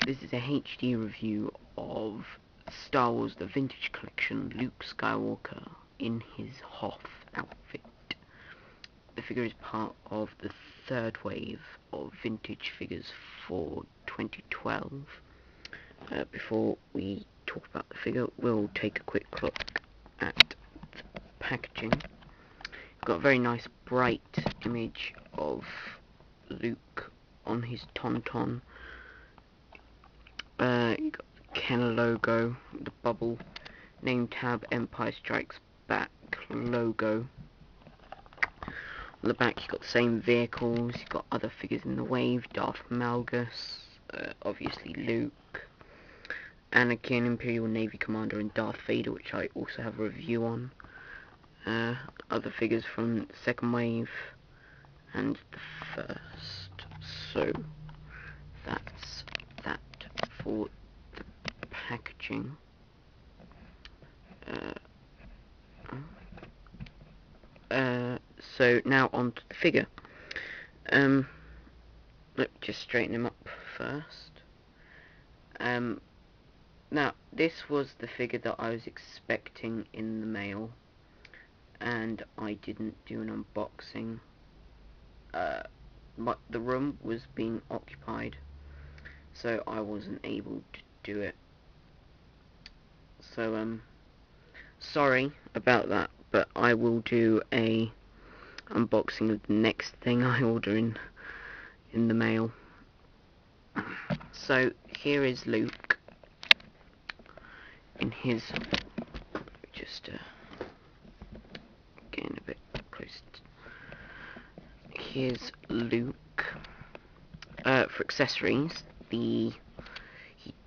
This is a HD review of Star Wars The Vintage Collection, Luke Skywalker in his Hoth outfit. The figure is part of the third wave of vintage figures for 2012. Before we talk about the figure, we'll take a quick look at the packaging. We've got a very nice bright image of Luke on his tauntaun. You got the Kenner logo, the bubble, name tab, Empire Strikes Back logo. On the back you've got the same vehicles, you've got other figures in the wave, Darth Malgus, obviously Luke, Anakin, Imperial Navy Commander, and Darth Vader, which I also have a review on. Other figures from the second wave and the first. So that's that for the packaging. So now on to the figure. Let me just straighten him up first. Now this was the figure that I was expecting in the mail, and I didn't do an unboxing. But the room was being occupied, so I wasn't able to do it. So sorry about that, but I will do a unboxing of the next thing I order in the mail. So here is Luke in his, just getting a bit close. Here's Luke. For accessories, he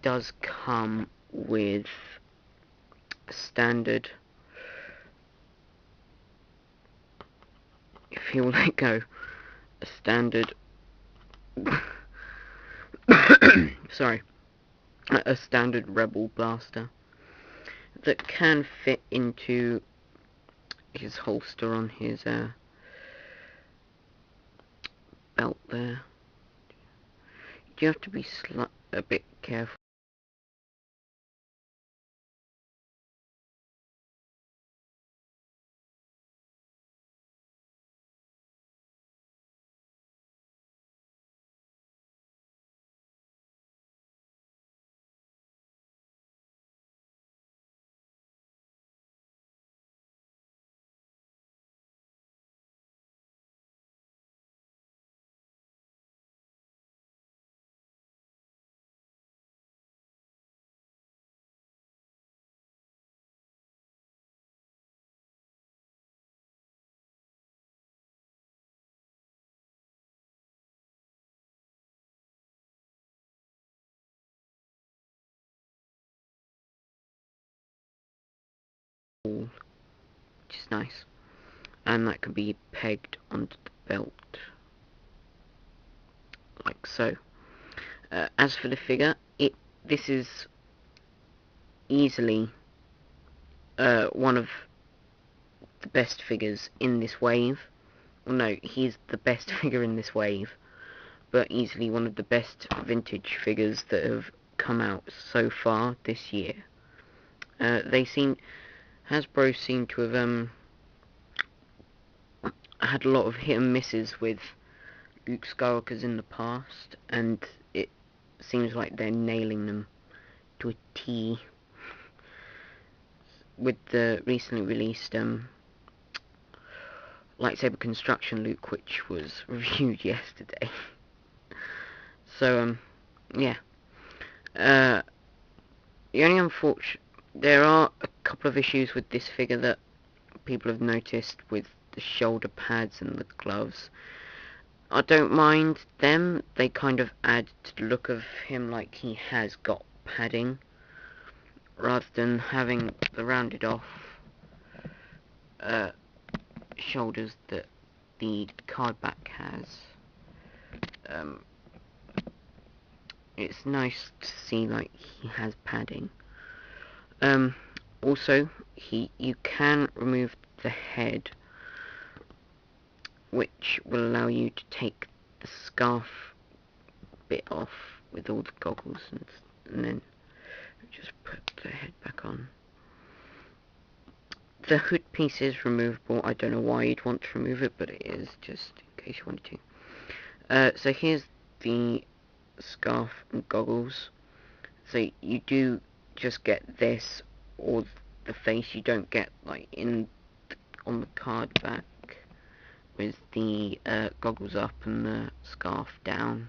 does come with a standard, if he'll let go, a standard sorry, a standard Rebel blaster that can fit into his holster on his belt there. You have to be a bit careful. Which is nice, and that can be pegged onto the belt like so. As for the figure, this is easily one of the best figures in this wave. Well, no, he's the best figure in this wave, but easily one of the best vintage figures that have come out so far this year. Hasbro seem to have had a lot of hit and misses with Luke Skywalkers in the past, and it seems like they're nailing them to a T with the recently released lightsaber construction Luke, which was reviewed yesterday. So yeah. The only there are a couple of issues with this figure that people have noticed, with the shoulder pads and the gloves. I don't mind them. They kind of add to the look of him, like he has got padding, rather than having the rounded off shoulders that the card back has. It's nice to see like he has padding. Also, you can remove the head, which will allow you to take the scarf bit off, with all the goggles, and then just put the head back on. The hood piece is removable. I don't know why you'd want to remove it, but it is, just in case you wanted to. So here's the scarf and goggles. So you do just get this or the face. You don't get like on the card back with the goggles up and the scarf down.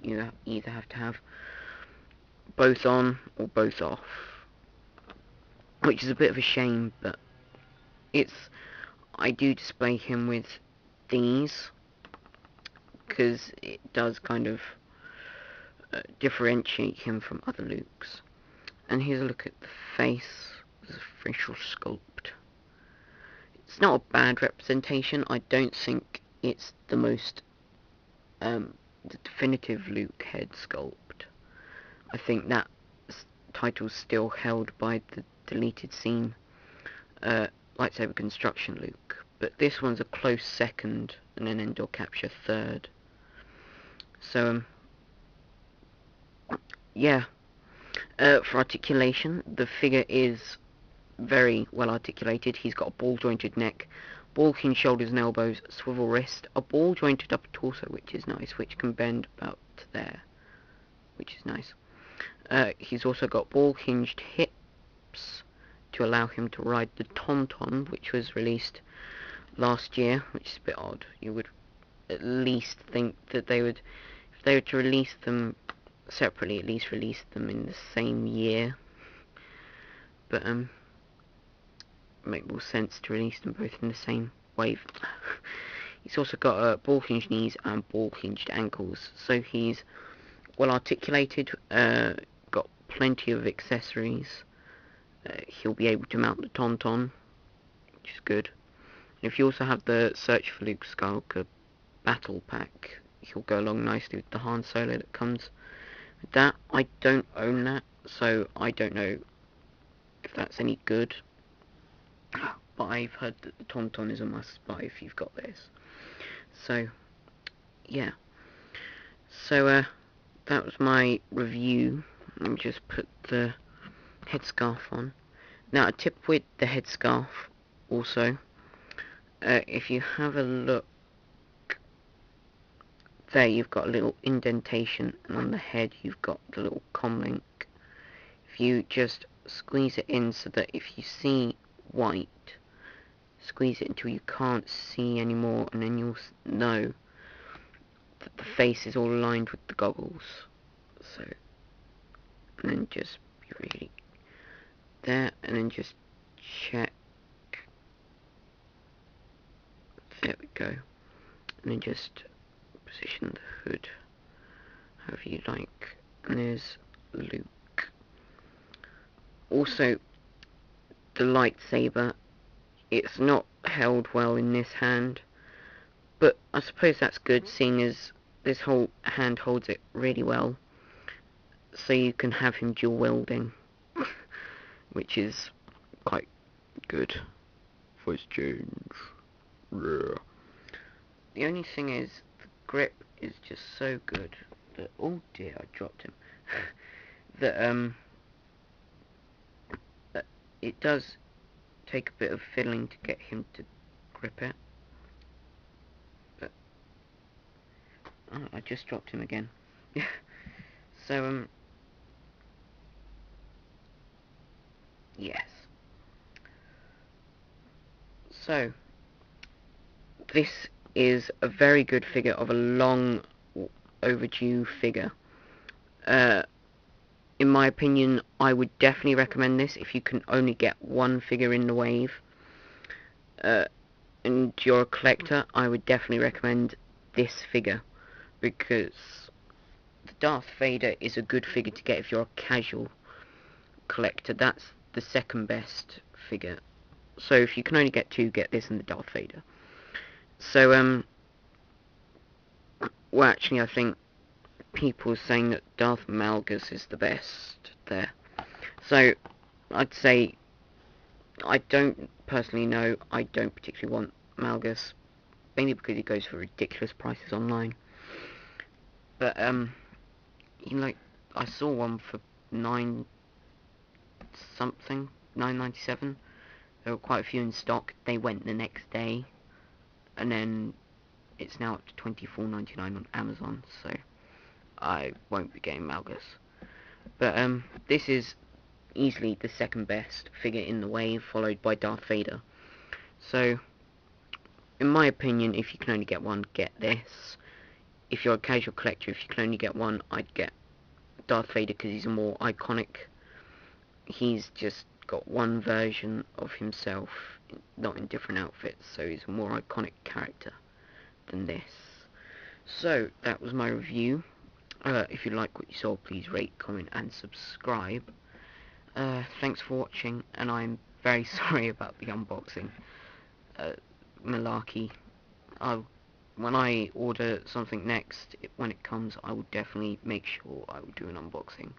You either have to have both on or both off, which is a bit of a shame, but I do display him with these because it does kind of differentiate him from other Lukes. And here's a look at the face, the facial sculpt. It's not a bad representation. I don't think it's the most the definitive Luke head sculpt. I think that title's still held by the deleted scene lightsaber construction Luke, but this one's a close second and an Endor capture third. So yeah, for articulation, the figure is very well articulated. He's got a ball jointed neck, ball hinged shoulders and elbows, swivel wrist, a ball jointed upper torso, which is nice, which can bend about to there, which is nice. He's also got ball hinged hips to allow him to ride the Tauntaun, which was released last year, which is a bit odd. You would at least think that they would, if they were to release them separately, at least release them in the same year. But make more sense to release them both in the same wave. He's also got ball hinged knees and ball hinged ankles, so he's well articulated, got plenty of accessories. He'll be able to mount the Tauntaun, which is good. And if you also have the Search for Luke Skywalker battle pack, he'll go along nicely with the Han Solo that comes with that. I don't own that, so I don't know if that's any good. But I've heard that the Tauntaun is a must buy if you've got this. So, yeah. So, that was my review. Let me just put the headscarf on. Now, a tip with the headscarf also, if you have a look there, you've got a little indentation, and on the head you've got the little comlink. If you just squeeze it in so that if you see white, squeeze it until you can't see anymore, and then you'll know that the face is all aligned with the goggles. So, and then just be really there, and then just check. There we go. And then just position the hood however you like. And there's Luke. Also, the lightsaber, it's not held well in this hand, but I suppose that's good, seeing as this whole hand holds it really well, so you can have him dual wielding, which is quite good. Voice change. The only thing is, the grip is just so good that, oh dear, I dropped him, that it does take a bit of fiddling to get him to grip it. But oh, I just dropped him again. So yes. So this is a very good figure of a long overdue figure. In my opinion, I would definitely recommend this if you can only get one figure in the wave. And you're a collector, I would definitely recommend this figure, because the Darth Vader is a good figure to get if you're a casual collector. That's the second best figure. So if you can only get two, get this and the Darth Vader. So, well, actually, I think people are saying that Darth Malgus is the best there. So, I'd say, I don't personally know, I don't particularly want Malgus, mainly because he goes for ridiculous prices online. But, like, I saw one for 9 something, 9.97. There were quite a few in stock. They went the next day, and then it's now up to 24.99 on Amazon, so I won't be getting Malgus. But this is easily the second best figure in the wave, followed by Darth Vader. So, in my opinion, if you can only get one, get this. If you're a casual collector, if you can only get one, I'd get Darth Vader because he's a more iconic. He's just got one version of himself, not in different outfits, so he's a more iconic character than this. So, that was my review. If you like what you saw, please rate, comment, and subscribe. Thanks for watching, and I'm very sorry about the unboxing. Malarkey. When I order something next, when it comes, I will definitely make sure I will do an unboxing.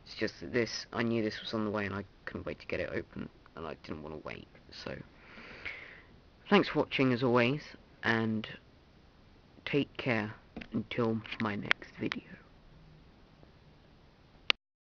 It's just that this, I knew this was on the way, and I couldn't wait to get it open, and I didn't want to wait. So, thanks for watching as always, and take care until my next video.